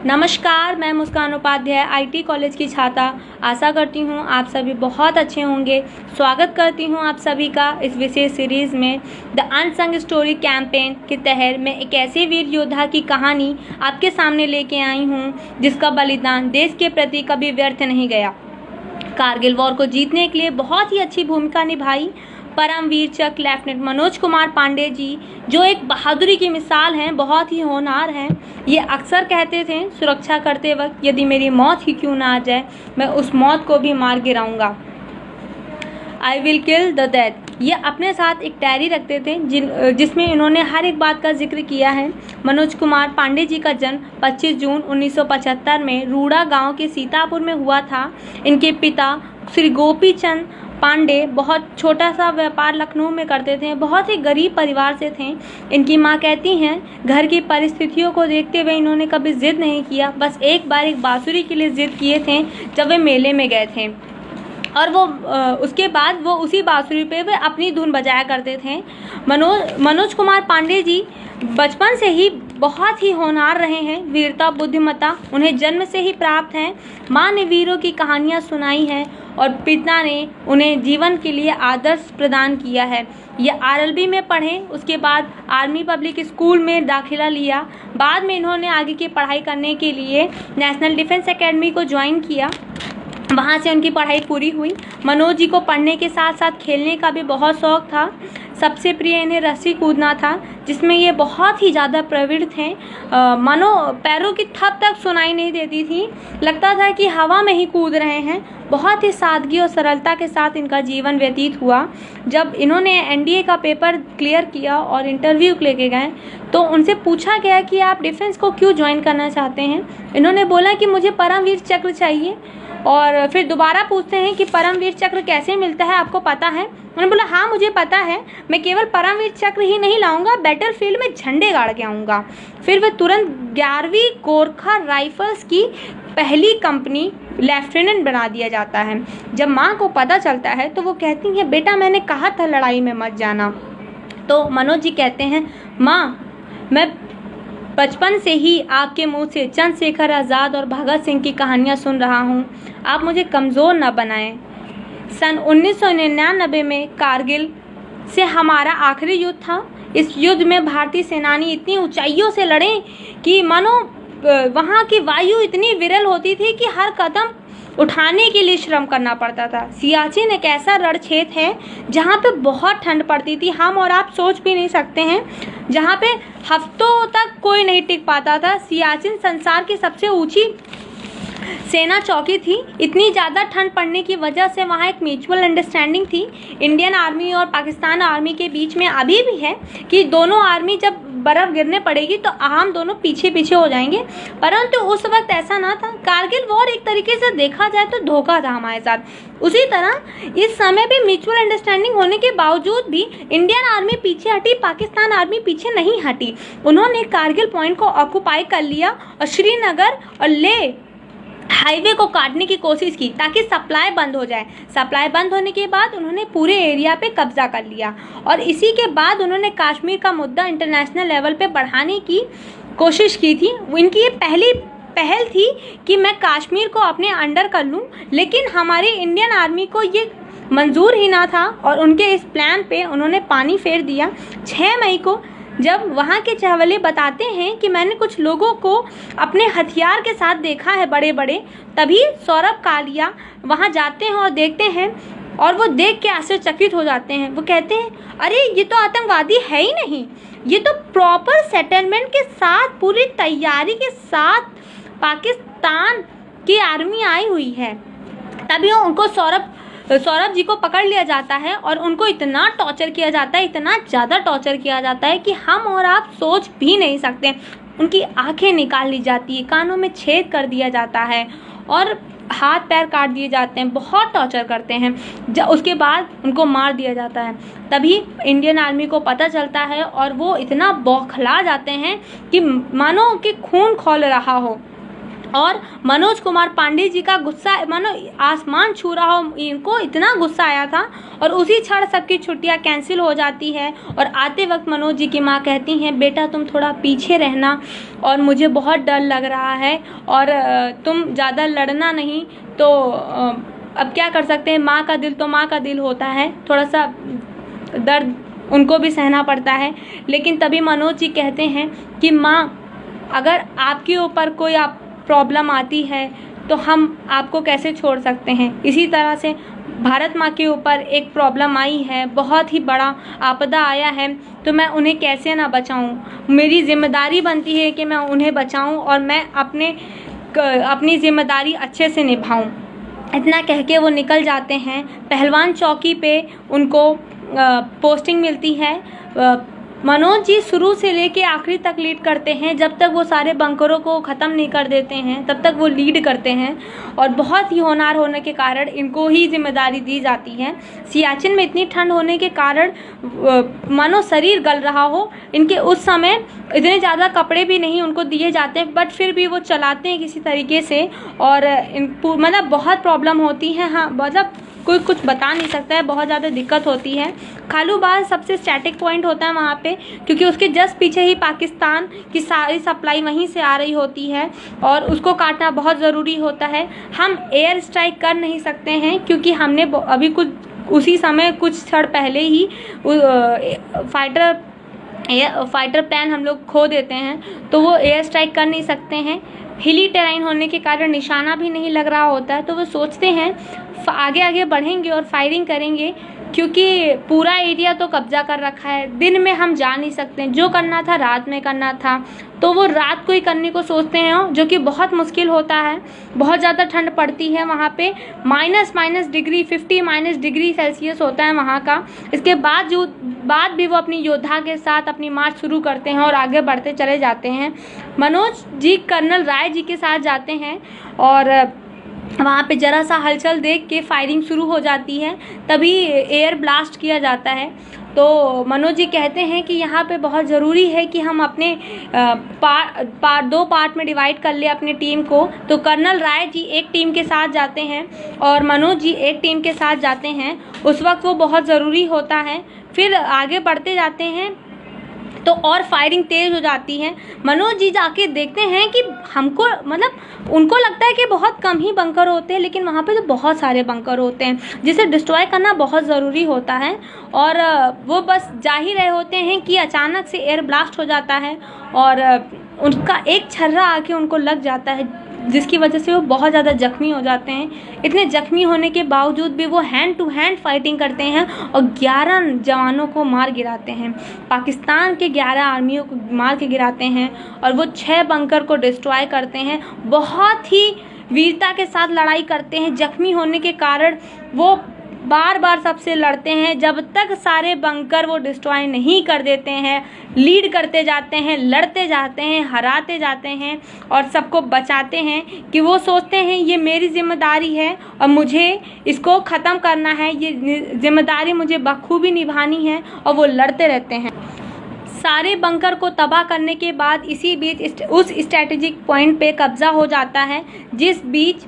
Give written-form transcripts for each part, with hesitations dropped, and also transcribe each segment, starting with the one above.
नमस्कार, मैं मुस्कान Upadhyay IT college की छात्रा आशा करती हूँ आप सभी बहुत अच्छे होंगे। स्वागत करती हूँ आप सभी का इस विशेष सीरीज़ में द अनसंग स्टोरी कैंपेन के तहत मैं एक ऐसे वीर योद्धा की कहानी आपके सामने लेके आई हूँ जिसका बलिदान देश के प्रति कभी व्यर्थ नहीं गया। कारगिल वॉर को जीतने के लिए बहुत ही अच्छी भूमिका निभाई परमवीर चक्र लेफ्टिनेंट मनोज कुमार पांडे जी, जो एक बहादुरी की मिसाल हैं, बहुत ही होनहार हैं। ये अक्सर कहते थे सुरक्षा करते वक्त, यदि मेरी मौत ही क्यों ना आ जाए, मैं उस मौत को भी मार गिराऊंगा। I will kill the death. ये अपने साथ एक डायरी रखते थे जिसमें इन्होंने हर एक बात का जिक्र किया है। मनोज कुमार पांडे जी का जन्म 25 जून 1975 में रूड़ा गांव के सीतापुर में हुआ था। इनके पिता श्री गोपी चंद पांडे बहुत छोटा सा व्यापार लखनऊ में करते थे, बहुत ही गरीब परिवार से थे। इनकी माँ कहती हैं घर की परिस्थितियों को देखते हुए इन्होंने कभी जिद नहीं किया, बस एक बार एक बांसुरी के लिए जिद किए थे जब वे मेले में गए थे, और वो उसके बाद वो उसी बांसुरी पे वे अपनी धुन बजाया करते थे। मनोज कुमार पांडे जी बचपन से ही बहुत ही होनहार रहे हैं। वीरता बुद्धिमत्ता उन्हें जन्म से ही प्राप्त है। माँ ने वीरों की कहानियाँ सुनाई हैं और पिता ने उन्हें जीवन के लिए आदर्श प्रदान किया है। ये आरएलबी में पढ़े, उसके बाद आर्मी पब्लिक स्कूल में दाखिला लिया। बाद में इन्होंने आगे की पढ़ाई करने के लिए नेशनल डिफेंस एकेडमी को ज्वाइन किया, वहाँ से उनकी पढ़ाई पूरी हुई। मनोज जी को पढ़ने के साथ साथ खेलने का भी बहुत शौक था। सबसे प्रिय इन्हें रस्सी कूदना था, जिसमें ये बहुत ही ज़्यादा प्रवृत्त थे। पैरों की थप तक सुनाई नहीं देती थी, लगता था कि हवा में ही कूद रहे हैं। बहुत ही सादगी और सरलता के साथ इनका जीवन व्यतीत हुआ। जब इन्होंने एनडीए का पेपर क्लियर किया और इंटरव्यू लेके गए तो उनसे पूछा गया कि आप डिफेंस को क्यों ज्वाइन करना चाहते हैं। इन्होंने बोला कि मुझे परमवीर चक्र चाहिए, और फिर दोबारा पूछते हैं कि परमवीर चक्र कैसे मिलता है, आपको पता है। उन्होंने बोला हाँ मुझे पता है, मैं केवल परमवीर चक्र ही नहीं लाऊंगा, बैटलफील्ड में झंडे गाड़ के आऊँगा। फिर वे तुरंत 11वीं गोरखा राइफल्स की पहली कंपनी लेफ्टिनेंट बना दिया जाता है। जब माँ को पता चलता है तो वो कहती हैं बेटा मैंने कहा था लड़ाई में मत जाना। तो मनोज जी कहते हैं माँ मैं बचपन से ही आपके मुंह से चंद्रशेखर आज़ाद और भगत सिंह की कहानियाँ सुन रहा हूँ, आप मुझे कमज़ोर न बनाएं। सन 1999 में कारगिल से हमारा आखिरी युद्ध था। इस युद्ध में भारतीय सेनानी इतनी ऊंचाइयों से लड़े कि मानो वहाँ की वायु इतनी विरल होती थी कि हर कदम उठाने के लिए श्रम करना पड़ता था। सियाचिन एक ऐसा रण क्षेत्र है जहाँ पे बहुत ठंड पड़ती थी, हम और आप सोच भी नहीं सकते हैं, जहाँ पे हफ्तों तक कोई नहीं टिक पाता था। सियाचिन संसार की सबसे ऊंची सेना चौकी थी। इतनी ज़्यादा ठंड पड़ने की वजह से वहाँ एक म्यूचुअल अंडरस्टैंडिंग थी इंडियन आर्मी और पाकिस्तान आर्मी के बीच में, अभी भी है, कि दोनों आर्मी जब बर्फ़ गिरने पड़ेगी तो हम दोनों पीछे पीछे हो जाएंगे। परंतु उस वक्त ऐसा ना था। कारगिल वॉर एक तरीके से देखा जाए तो धोखा था हमारे साथ। उसी तरह इस समय भी म्यूचुअल अंडरस्टैंडिंग होने के बावजूद भी इंडियन आर्मी पीछे हटी, पाकिस्तान आर्मी पीछे नहीं हटी। उन्होंने कारगिल पॉइंट को ऑक्यूपाई कर लिया और श्रीनगर और लेह हाईवे को काटने की कोशिश की ताकि सप्लाई बंद हो जाए। सप्लाई बंद होने के बाद उन्होंने पूरे एरिया पे कब्जा कर लिया, और इसी के बाद उन्होंने कश्मीर का मुद्दा इंटरनेशनल लेवल पे बढ़ाने की कोशिश की थी। इनकी ये पहली पहल थी कि मैं कश्मीर को अपने अंडर कर लूँ, लेकिन हमारी इंडियन आर्मी को ये मंजूर ही ना था और उनके इस प्लान पे उन्होंने पानी फेर दिया। 6 मई को जब वहाँ के चावले बताते हैं कि मैंने कुछ लोगों को अपने हथियार के साथ देखा है बड़े बड़े, तभी सौरभ कालिया वहाँ जाते हैं और देखते हैं, और वो देख के आश्चर्यचकित हो जाते हैं। वो कहते हैं अरे ये तो आतंकवादी है ही नहीं, ये तो प्रॉपर सेटलमेंट के साथ पूरी तैयारी के साथ पाकिस्तान की आर्मी आई हुई है। तभी उनको सौरभ जी को पकड़ लिया जाता है और उनको इतना टॉर्चर किया जाता है, इतना ज़्यादा टॉर्चर किया जाता है कि हम और आप सोच भी नहीं सकते। उनकी आंखें निकाल ली जाती है, कानों में छेद कर दिया जाता है और हाथ पैर काट दिए जाते हैं, बहुत टॉर्चर करते हैं। उसके बाद उनको मार दिया जाता है। तभी इंडियन आर्मी को पता चलता है और वो इतना बौखला जाते हैं कि मानो कि खून खौल रहा हो, और मनोज कुमार पांडे जी का गुस्सा मानो आसमान छू रहा हो, इनको इतना गुस्सा आया था। और उसी क्षण सबकी छुट्टियां कैंसिल हो जाती है और आते वक्त मनोज जी की माँ कहती हैं, बेटा तुम थोड़ा पीछे रहना और मुझे बहुत डर लग रहा है और तुम ज़्यादा लड़ना नहीं। तो अब क्या कर सकते हैं, माँ का दिल तो माँ का दिल होता है, थोड़ा सा दर्द उनको भी सहना पड़ता है। लेकिन तभी मनोज जी कहते हैं कि माँ, अगर आपके ऊपर कोई प्रॉब्लम आती है तो हम आपको कैसे छोड़ सकते हैं। इसी तरह से भारत माँ के ऊपर एक प्रॉब्लम आई है, बहुत ही बड़ा आपदा आया है, तो मैं उन्हें कैसे ना बचाऊं। मेरी जिम्मेदारी बनती है कि मैं उन्हें बचाऊं और मैं अपनी जिम्मेदारी अच्छे से निभाऊं। इतना कह के वो निकल जाते हैं। पहलवान चौकी पे उनको पोस्टिंग मिलती है। मनोज जी शुरू से लेके आखिरी तक लीड करते हैं। जब तक वो सारे बंकरों को ख़त्म नहीं कर देते हैं तब तक वो लीड करते हैं और बहुत ही होनहार होने के कारण इनको ही जिम्मेदारी दी जाती है। सियाचिन में इतनी ठंड होने के कारण मानो शरीर गल रहा हो, इनके उस समय इतने ज़्यादा कपड़े भी नहीं उनको दिए जाते, बट फिर भी वो चलाते हैं किसी तरीके से। और मतलब बहुत प्रॉब्लम होती है। हाँ, मतलब कोई कुछ बता नहीं सकता है, बहुत ज़्यादा दिक्कत होती है। खालूबाज सबसे स्टैटिक पॉइंट होता है वहाँ पे, क्योंकि उसके जस्ट पीछे ही पाकिस्तान की सारी सप्लाई वहीं से आ रही होती है और उसको काटना बहुत ज़रूरी होता है। हम एयर स्ट्राइक कर नहीं सकते हैं क्योंकि हमने अभी उसी समय कुछ क्षण पहले ही फाइटर प्लान हम लोग खो देते हैं, तो वो एयर स्ट्राइक कर नहीं सकते हैं। हिली टेराइन होने के कारण निशाना भी नहीं लग रहा होता है, तो वो सोचते हैं आगे आगे बढ़ेंगे और फायरिंग करेंगे, क्योंकि पूरा एरिया तो कब्जा कर रखा है। दिन में हम जा नहीं सकते, जो करना था रात में करना था, तो वो रात को ही करने को सोचते हैं, जो कि बहुत मुश्किल होता है। बहुत ज़्यादा ठंड पड़ती है वहाँ पे, माइनस डिग्री 50 डिग्री सेल्सियस होता है वहाँ का। इसके बाद भी वो अपनी योद्धा के साथ अपनी मार्च शुरू करते हैं और आगे बढ़ते चले जाते हैं। मनोज जी कर्नल राय जी के साथ जाते हैं और वहाँ पे जरा सा हलचल देख के फायरिंग शुरू हो जाती है। तभी एयर ब्लास्ट किया जाता है। तो मनोज जी कहते हैं कि यहाँ पे बहुत ज़रूरी है कि हम अपने दो पार्ट में डिवाइड कर ले अपने टीम को। तो कर्नल राय जी एक टीम के साथ जाते हैं और मनोज जी एक टीम के साथ जाते हैं। उस वक्त वो बहुत ज़रूरी होता है। फिर आगे बढ़ते जाते हैं तो और फायरिंग तेज हो जाती है। मनोज जी जाके देखते हैं कि हमको मतलब उनको लगता है कि बहुत कम ही बंकर होते हैं, लेकिन वहाँ पे तो बहुत सारे बंकर होते हैं जिसे डिस्ट्रॉय करना बहुत ज़रूरी होता है। और वो बस जा ही रहे होते हैं कि अचानक से एयर ब्लास्ट हो जाता है और उनका एक छर्रा आके उनको लग जाता है, जिसकी वजह से वो बहुत ज़्यादा जख्मी हो जाते हैं। इतने जख्मी होने के बावजूद भी वो हैंड टू हैंड फाइटिंग करते हैं और 11 जवानों को मार गिराते हैं। पाकिस्तान के 11 आर्मियों को मार के गिराते हैं और वो 6 बंकर को डिस्ट्रॉय करते हैं। बहुत ही वीरता के साथ लड़ाई करते हैं। जख्मी होने के कारण वो बार बार सबसे लड़ते हैं, जब तक सारे बंकर वो डिस्ट्रॉय नहीं कर देते हैं। लीड करते जाते हैं, लड़ते जाते हैं, हराते जाते हैं और सबको बचाते हैं कि वो सोचते हैं ये मेरी जिम्मेदारी है और मुझे इसको ख़त्म करना है, ये जिम्मेदारी मुझे बखूबी निभानी है, और वो लड़ते रहते हैं। सारे बंकर को तबाह करने के बाद इसी बीच उस स्ट्रेटेजिक पॉइंट पे कब्ज़ा हो जाता है, जिस बीच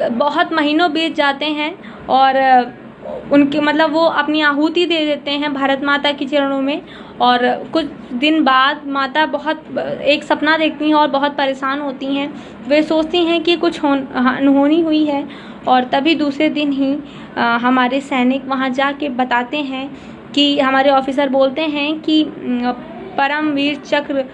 बहुत महीनों बीत जाते हैं और उनके मतलब वो अपनी आहुति दे देते हैं भारत माता के चरणों में। और कुछ दिन बाद माता बहुत एक सपना देखती हैं और बहुत परेशान होती हैं। वे सोचती हैं कि कुछ अनहोनी हुई है और तभी दूसरे दिन ही हमारे सैनिक वहाँ जाके बताते हैं कि हमारे ऑफिसर बोलते हैं कि परमवीर चक्र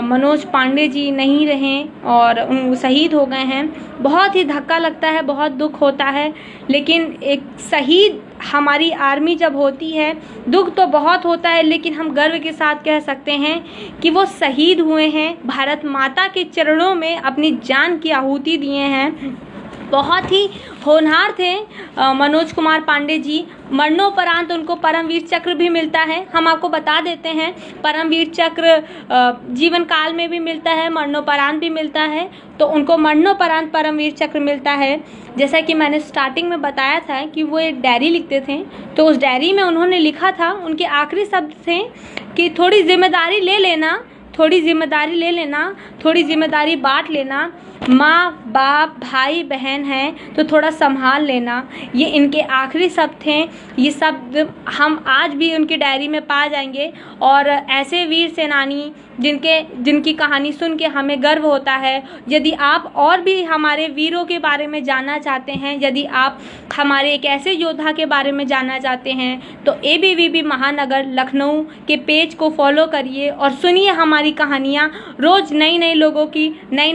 मनोज पांडे जी नहीं रहे और उन शहीद हो गए हैं। बहुत ही धक्का लगता है, बहुत दुख होता है, लेकिन एक शहीद हमारी आर्मी जब होती है, दुख तो बहुत होता है, लेकिन हम गर्व के साथ कह सकते हैं कि वो शहीद हुए हैं, भारत माता के चरणों में अपनी जान की आहुति दिए हैं। बहुत ही होनहार थे मनोज कुमार पांडे जी। मरणोपरांत उनको परमवीर चक्र भी मिलता है। हम आपको बता देते हैं, परमवीर चक्र जीवन काल में भी मिलता है, मरणोपरांत भी मिलता है। तो उनको मरणोपरांत परमवीर चक्र मिलता है। जैसा कि मैंने स्टार्टिंग में बताया था कि वो एक डायरी लिखते थे, तो उस डायरी में उन्होंने लिखा था, उनके आखिरी शब्द थे कि थोड़ी जिम्मेदारी ले लेना, थोड़ी जिम्मेदारी ले लेना, थोड़ी जिम्मेदारी बांट लेना। माँ बाप भाई बहन हैं तो थोड़ा संभाल लेना। ये इनके आखिरी शब्द थे। ये शब्द हम आज भी उनकी डायरी में पा जाएंगे। और ऐसे वीर सेनानी जिनकी कहानी सुन के हमें गर्व होता है। यदि आप और भी हमारे वीरों के बारे में जानना चाहते हैं, यदि आप हमारे एक ऐसे योद्धा के बारे में जानना चाहते हैं, तो ABVP महानगर लखनऊ के पेज को फॉलो करिए और सुनिए हमारी कहानियाँ। रोज़ नई नई लोगों की नई